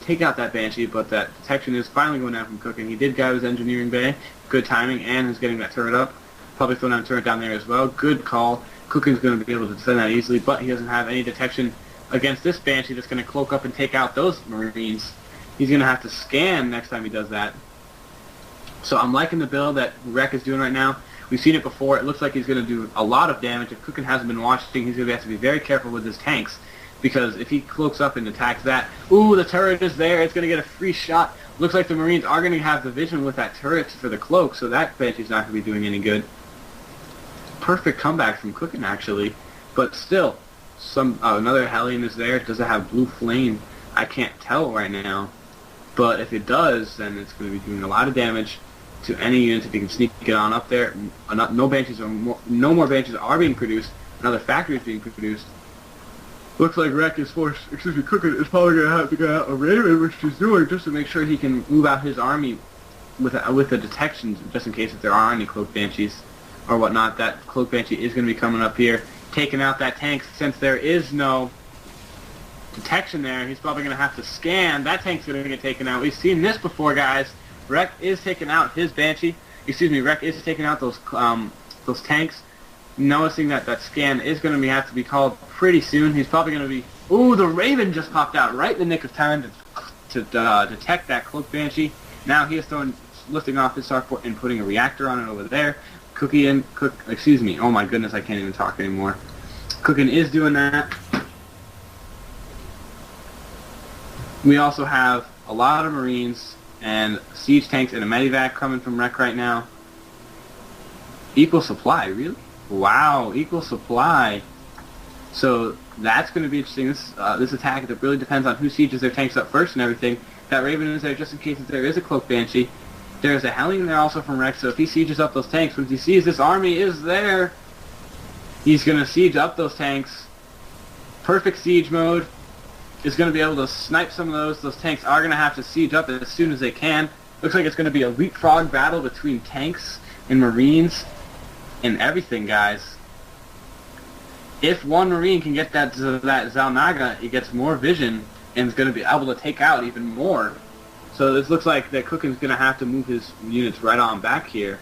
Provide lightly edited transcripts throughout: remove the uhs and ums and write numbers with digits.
take out that Banshee, but that detection is finally going down from Cookin. He did grab his engineering bay. Good timing, and is getting that turret up. Probably throwing down a turret down there as well. Good call. Cookin's going to be able to defend that easily, but he doesn't have any detection against this Banshee that's going to cloak up and take out those Marines. He's going to have to scan next time he does that. So I'm liking the build that Rek is doing right now. We've seen it before. It looks like he's going to do a lot of damage. If Cookin hasn't been watching, he's going to have to be very careful with his tanks, because if he cloaks up and attacks that, ooh, the turret is there. It's going to get a free shot. Looks like the Marines are going to have the vision with that turret for the cloak, so that Banshee's not going to be doing any good. Perfect comeback from Cookin, actually. But still, another Hellion is there. Does it have blue flame? I can't tell right now. But if it does, then it's going to be doing a lot of damage to any units if you can sneak it on up there. No more Banshees are being produced. Another factory is being produced. Looks like Cookin is probably going to have to get out a Raven, which he's doing, just to make sure he can move out his army with the detection, just in case if there are any Cloak Banshees or whatnot. That Cloak Banshee is going to be coming up here, taking out that tank. Since there is no detection there, he's probably going to have to scan. That tank's going to get taken out. We've seen this before, guys. Rek is taking out his Banshee. Rek is taking out those tanks. Noticing that scan is going to have to be called pretty soon. He's probably going to be... Ooh, the Raven just popped out right in the nick of time to detect that Cloak Banshee. Now he is lifting off his starport and putting a reactor on it over there. Oh my goodness, I can't even talk anymore. Cookin is doing that. We also have a lot of Marines and siege tanks and a medivac coming from Rek right now. Equal supply, really? Wow, equal supply. So that's going to be interesting. This attack, that really depends on who sieges their tanks up first and everything. That Raven is there just in case if there is a Cloak Banshee. There's a Hellion there also from Rek, so if he sieges up those tanks, once he sees this army is there, he's going to siege up those tanks. Perfect siege mode. Is going to be able to snipe some of those. Those tanks are going to have to siege up as soon as they can. Looks like it's going to be a leapfrog battle between tanks and Marines and everything, guys. If one Marine can get that Zalnaga, he gets more vision and is going to be able to take out even more. So this looks like that Cookin's going to have to move his units right on back here.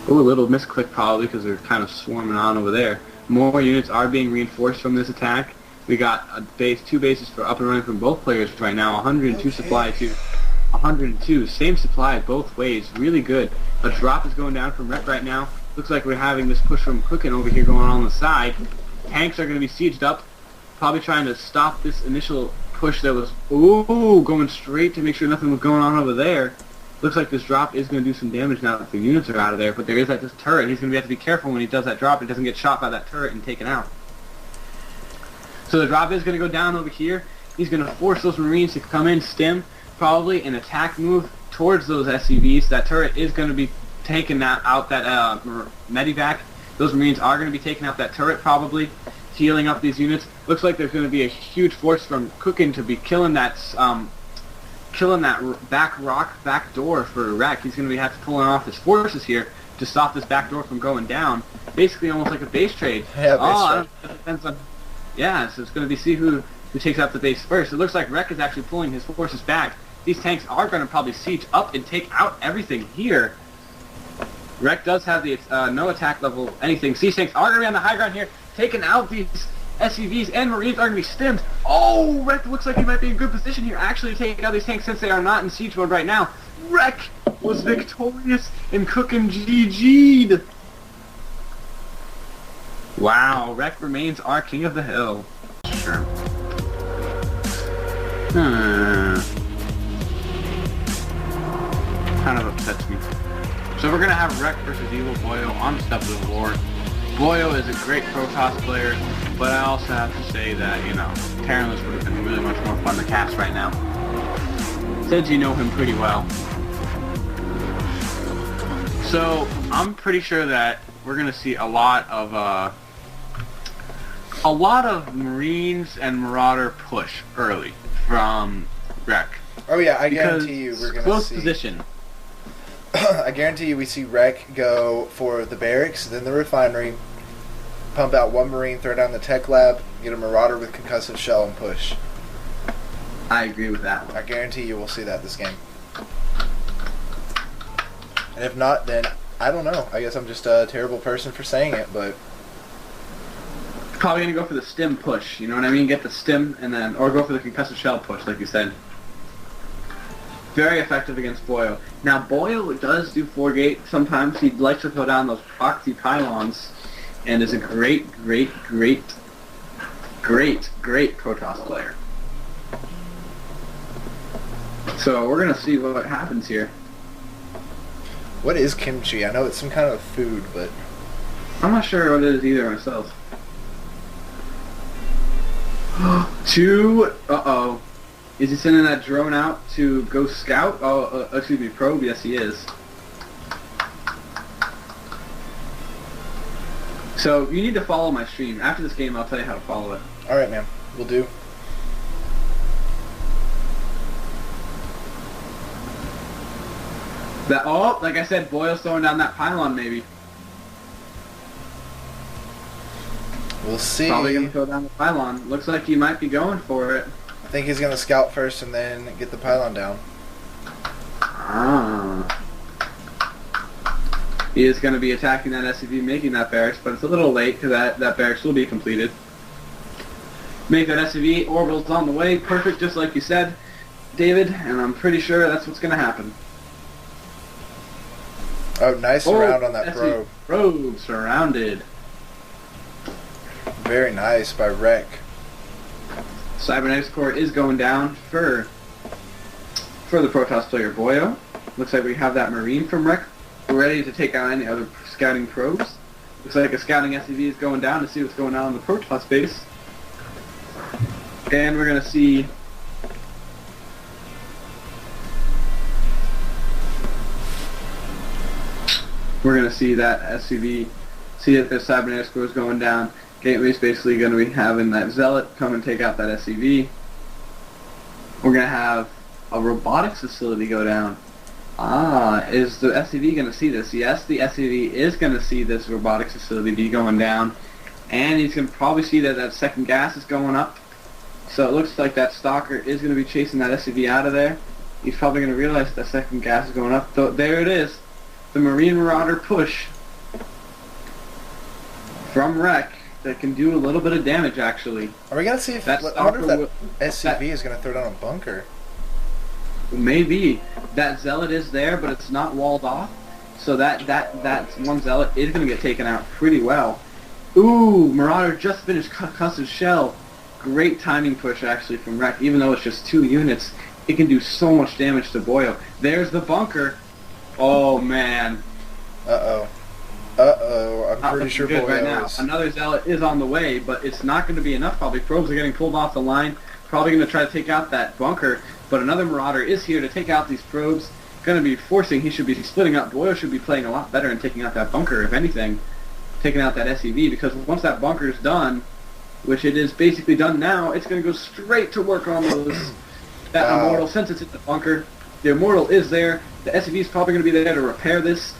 Ooh, a little misclick probably because they're kind of swarming on over there. More units are being reinforced from this attack. We got two bases for up and running from both players right now. 102 supply to 102. Same supply both ways. Really good. A drop is going down from Rek right now. Looks like we're having this push from Cookin over here going on the side. Tanks are going to be sieged up. Probably trying to stop this initial push that was going straight to make sure nothing was going on over there. Looks like this drop is going to do some damage now that the units are out of there, but there is this turret. He's going to have to be careful when he does that drop. He doesn't get shot by that turret and taken out. So the drop is going to go down over here. He's going to force those Marines to come in, stem, probably an attack move towards those SCVs. That turret is going to be taking out that medivac. Those Marines are going to be taking out that turret probably, healing up these units. Looks like there's going to be a huge force from Cookin to be killing that back door for Rek. He's going to have to pull off his forces here to stop this back door from going down. Basically almost like a base trade. Yeah, base trade. It depends on... Yeah, so it's going to be see who takes out the base first. It looks like Rek is actually pulling his forces back. These tanks are going to probably siege up and take out everything here. Rek does have the no attack level anything. Siege tanks are going to be on the high ground here, taking out these SCVs, and Marines are going to be stemmed. Oh, Rek looks like he might be in good position here actually to take out these tanks since they are not in siege mode right now. Rek was victorious and Cookin GG'd. Wow, Rek remains our king of the hill. Sure. Kind of upsets me. So we're going to have Rek versus EVO Boyo on Steps of War. Boyo is a great Protoss player, but I also have to say that, you know, Terranless would have been really much more fun to cast right now, since you know him pretty well. So I'm pretty sure that we're going to see a lot of Marines and Marauder push early from Rek. Oh yeah, I guarantee you we're going to see... Close position. I guarantee you we see Rek go for the barracks, then the refinery, pump out one Marine, throw down the tech lab, get a Marauder with concussive shell, and push. I agree with that. I guarantee you will see that this game. And if not, then I don't know. I guess I'm just a terrible person for saying it, but Probably gonna go for the stim push. You know what I mean? Get the stim and then, or go for the concussive shell push, like you said. Very effective against Boyo. Now Boyo does do 4-gate sometimes. He likes to throw down those proxy pylons, and is a great Protoss player. So we're gonna see what happens here. what is kimchi? I know it's some kind of food, but I'm not sure what it is either myself. Uh-oh. Is he sending that drone out to go scout? Oh, excuse me, probe? Yes, he is. So, you need to follow my stream. After this game, I'll tell you how to follow it. alright, man. We'll do. Oh, like I said, Boyle's throwing down that pylon, maybe. We'll see. Probably going to throw down the pylon. Looks like he might be going for it. I think he's going to scout first and then get the pylon down. Ah. He is going to be attacking that SCV, making that barracks, but it's a little late because that barracks will be completed. Make that SCV, orbital's on the way, perfect, just like you said, David, and I'm pretty sure that's what's going to happen. Oh, nice round on that probe. Probe surrounded. Very nice by Rek. Cybernetics core is going down for the Protoss player Boyo. Looks like we have that Marine from Rek ready to take out any other scouting probes. Looks like a scouting SCV is going down to see what's going on in the Protoss base. And we're going to see that SCV, see that the Cybernetics core is going down. Gateway's basically going to be having that Zealot come and take out that SCV. We're going to have a robotics facility go down. Ah, is the SCV going to see this? Yes, the SCV is going to see this robotics facility going down. And he's going to probably see that that second gas is going up. So it looks like that Stalker is going to be chasing that SCV out of there. He's probably going to realize that second gas is going up. So there it is. The Marine Marauder push from Rek that can do a little bit of damage, actually. Are we going to see if... That I wonder if that SCV is going to throw down a bunker. Maybe. That Zealot is there, but it's not walled off. So that one Zealot is going to get taken out pretty well. Ooh, Marauder just finished concussive shell. Great timing push, actually, from Rek. Even though it's just 2 units, it can do so much damage to Boyo. There's the bunker. Oh, man. Uh-oh. Uh-oh. I'm pretty sure good right now. is... Another Zealot is on the way, but it's not going to be enough, probably. Probes are getting pulled off the line. Probably going to try to take out that bunker. But another Marauder is here to take out these probes. Going to be forcing, he should be splitting up. Boyo should be playing a lot better and taking out that bunker, if anything. Taking out that SCV, because once that bunker is done, which it is basically done now, it's going to go straight to work on those that Immortal. Since it's in the bunker, the Immortal is there. The SCV is probably going to be there to repair this.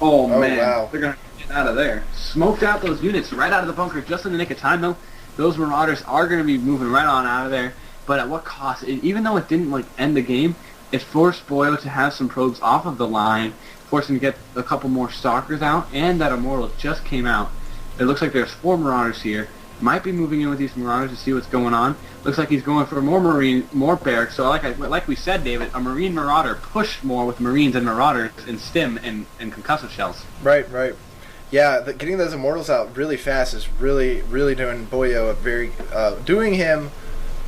Oh man, wow. They're going to get out of there. Smoked out those units right out of the bunker just in the nick of time, though. Those Marauders are going to be moving right on out of there. But at what cost? Even though it didn't end the game, it forced Boyo to have some probes off of the line, forced him to get a couple more Stalkers out, and that Immortal just came out. It looks like there's 4 Marauders here. Might be moving in with these Marauders to see what's going on. Looks like he's going for more barracks. So like we said, David, a Marine Marauder pushed more with Marines and Marauders in stim and concussive shells. Right. Yeah, getting those Immortals out really fast is really doing Boyo doing him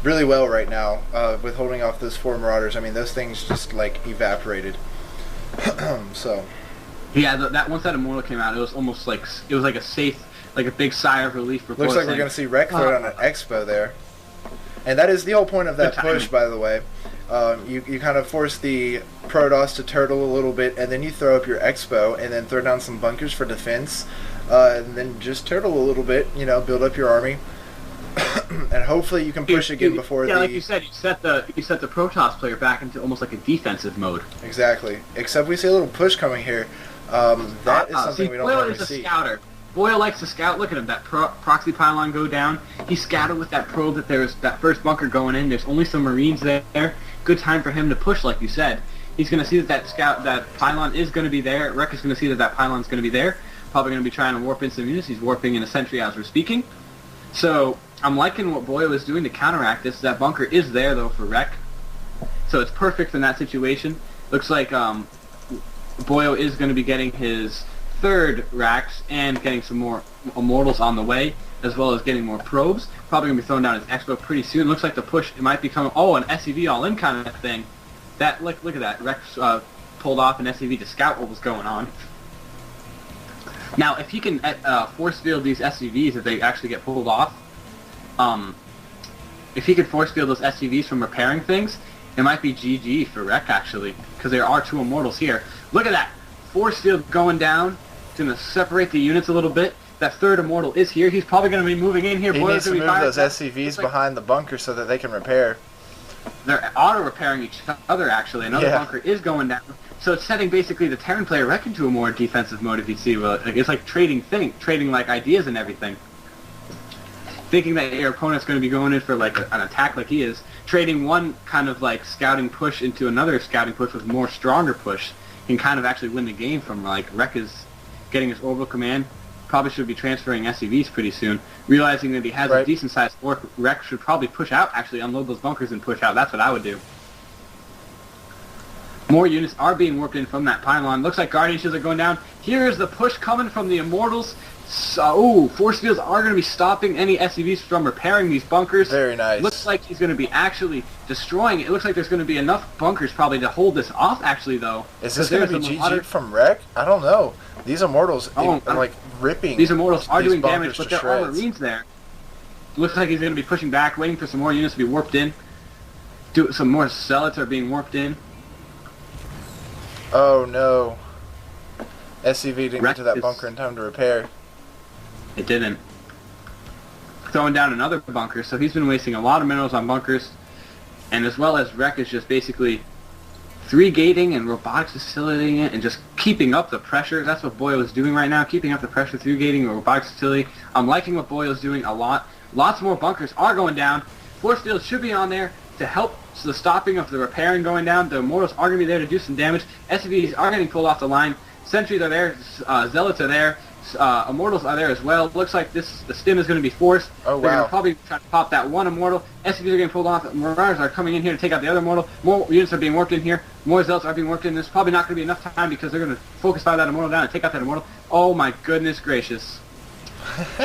really well right now with holding off those 4 Marauders. I mean, those things just evaporated. So. Yeah, once that Immortal came out, it was almost like a safe. Like a big sigh of relief for Looks like we're going to see Rek throw down an Expo there. And that is the whole point of that push, by the way. You kind of force the Protoss to turtle a little bit, and then you throw up your Expo, and then throw down some bunkers for defense, and then just turtle a little bit, build up your army. And hopefully you can push again before like you said, you set the Protoss player back into almost like a defensive mode. Exactly. Except we see a little push coming here. That is something we don't normally see. Scouter. Boyle likes to scout. Look at him, that proxy pylon go down. He scouted with that probe that there's that first bunker going in. There's only some Marines there. Good time for him to push, like you said. He's going to see that pylon is going to be there. Rek is going to see that pylon's going to be there. Probably going to be trying to warp in some units. He's warping in a sentry as we're speaking. So I'm liking what Boyle is doing to counteract this. That bunker is there, though, for Rek. So it's perfect in that situation. Looks like Boyle is going to be getting his third racks and getting some more immortals on the way, as well as getting more probes. Probably going to be throwing down his expo pretty soon. Looks like the push, it might be coming, an SCV all-in kind of thing. That, look at that. Rex pulled off an SCV to scout what was going on. Now, if he can force field these SCVs, if they actually get pulled off, if he could force field those SCVs from repairing things, it might be GG for Rek, actually, because there are 2 immortals here. Look at that! Force field going down. It's going to separate the units a little bit. That third immortal is here. He's probably going to be moving in here. He needs to move those SCVs behind the bunker so that they can repair. They're auto-repairing each other, actually. Another bunker is going down. So it's setting basically the Terran player Rek into a more defensive mode, if you see. Well, it's like trading like ideas and everything. Thinking that your opponent's going to be going in for like an attack like he is. Trading one kind of like scouting push into another scouting push with more stronger push can kind of actually win the game from like Rek is getting his orbital command. Probably should be transferring SCVs pretty soon. Realizing that he has a decent-sized force, Rek should probably push out, actually unload those bunkers and push out. That's what I would do. More units are being warped in from that pylon. Looks like Guardian shields are going down. Here is the push coming from the Immortals. So, force fields are going to be stopping any SCVs from repairing these bunkers. Very nice. Looks like he's going to be actually destroying it. It looks like there's going to be enough bunkers probably to hold this off, actually, though. Is this going to be GG from Rek? I don't know. These Immortals are like ripping. These Immortals are doing damage, but there are Marines there. Looks like he's going to be pushing back, waiting for some more units to be warped in. Some more Zealots are being warped in. Oh no. SCV didn't get to that bunker in time to repair. It didn't. Throwing down another bunker, so he's been wasting a lot of minerals on bunkers. And as well as Rek is just basically 3-gating and robotics facilitating it and just keeping up the pressure. That's what Boyle is doing right now, keeping up the pressure through gating and robotics facility. I'm liking what Boyle is doing a lot. Lots more bunkers are going down. Force fields should be on there to help the stopping of the repairing going down. The Immortals are going to be there to do some damage. SCVs are getting pulled off the line. Sentries are there. Zealots are there. Immortals are there as well. Looks like the stim is going to be forced. Oh, wow. They're going to probably try to pop that one Immortal. SCVs are getting pulled off. Marauders are coming in here to take out the other Immortal. More units are being warped in here. More Zealots are being warped in. There's probably not going to be enough time because they're going to focus fire that Immortal down and take out that Immortal. Oh my goodness gracious.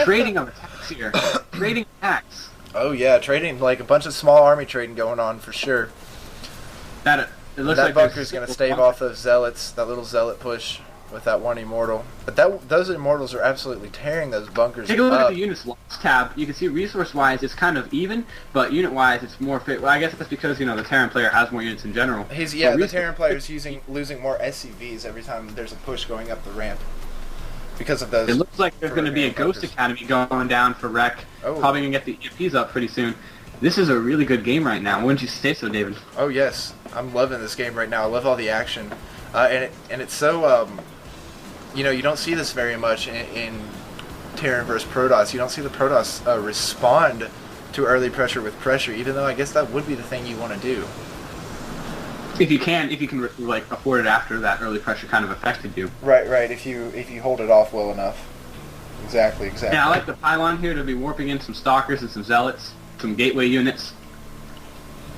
Trading of attacks here. Trading attacks. Oh yeah, trading, like a bunch of small army trading going on for sure. It looks that like bunker's going to stave off those Zealots, that little Zealot push with that one Immortal. But those Immortals are absolutely tearing those bunkers up. Take a look at the units lost tab. You can see resource-wise it's kind of even, but unit-wise it's more fit. Well, I guess that's because, the Terran player has more units in general. The Terran player is losing more SCVs every time there's a push going up the ramp. Because of those. It looks like there's going to be a Ghost Academy going down for Rek. Oh. Probably going to get the EMPs up pretty soon. This is a really good game right now. Wouldn't you say so, David? Oh, yes. I'm loving this game right now. I love all the action. And it's so, you don't see this very much in Terran versus Protoss. You don't see the Protoss respond to early pressure with pressure, even though I guess that would be the thing you want to do. If you can like afford it after that early pressure kind of affected you. Right. If you hold it off well enough. Exactly. Yeah, I like the pylon here to be warping in some Stalkers and some Zealots, some gateway units.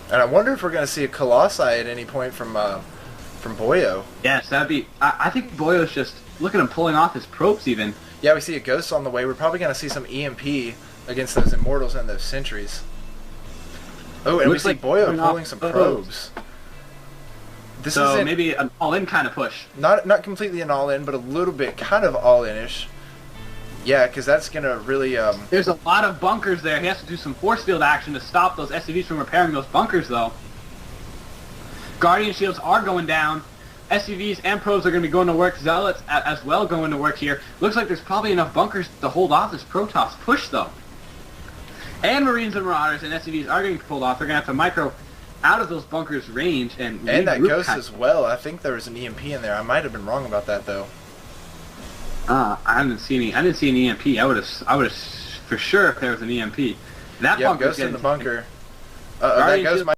And I wonder if we're going to see a Colossi at any point from Boyo. Yes, that'd be. I think Boyo's just look at him pulling off his probes even. Yeah, we see a Ghost on the way. We're probably going to see some EMP against those Immortals and those Sentries. Oh, and we see Boyo pulling some probes. So maybe an all-in kind of push. Not completely an all-in, but a little bit kind of all-in-ish. Yeah, because that's going to really... There's a lot of bunkers there. He has to do some force field action to stop those SCVs from repairing those bunkers, though. Guardian shields are going down. SCVs and probes are going to be going to work. Zealots as well going to work here. Looks like there's probably enough bunkers to hold off this Protoss push, though. And Marines and Marauders and SCVs are getting pulled off. They're going to have to micro out of those bunkers' range and that Ghost as well. I think there was an EMP in there. I might have been wrong about that, though. I didn't see an EMP. I would have for sure if there was an EMP. That Yep, bunker's Ghost in getting the bunker. Guardian That Ghost shield- might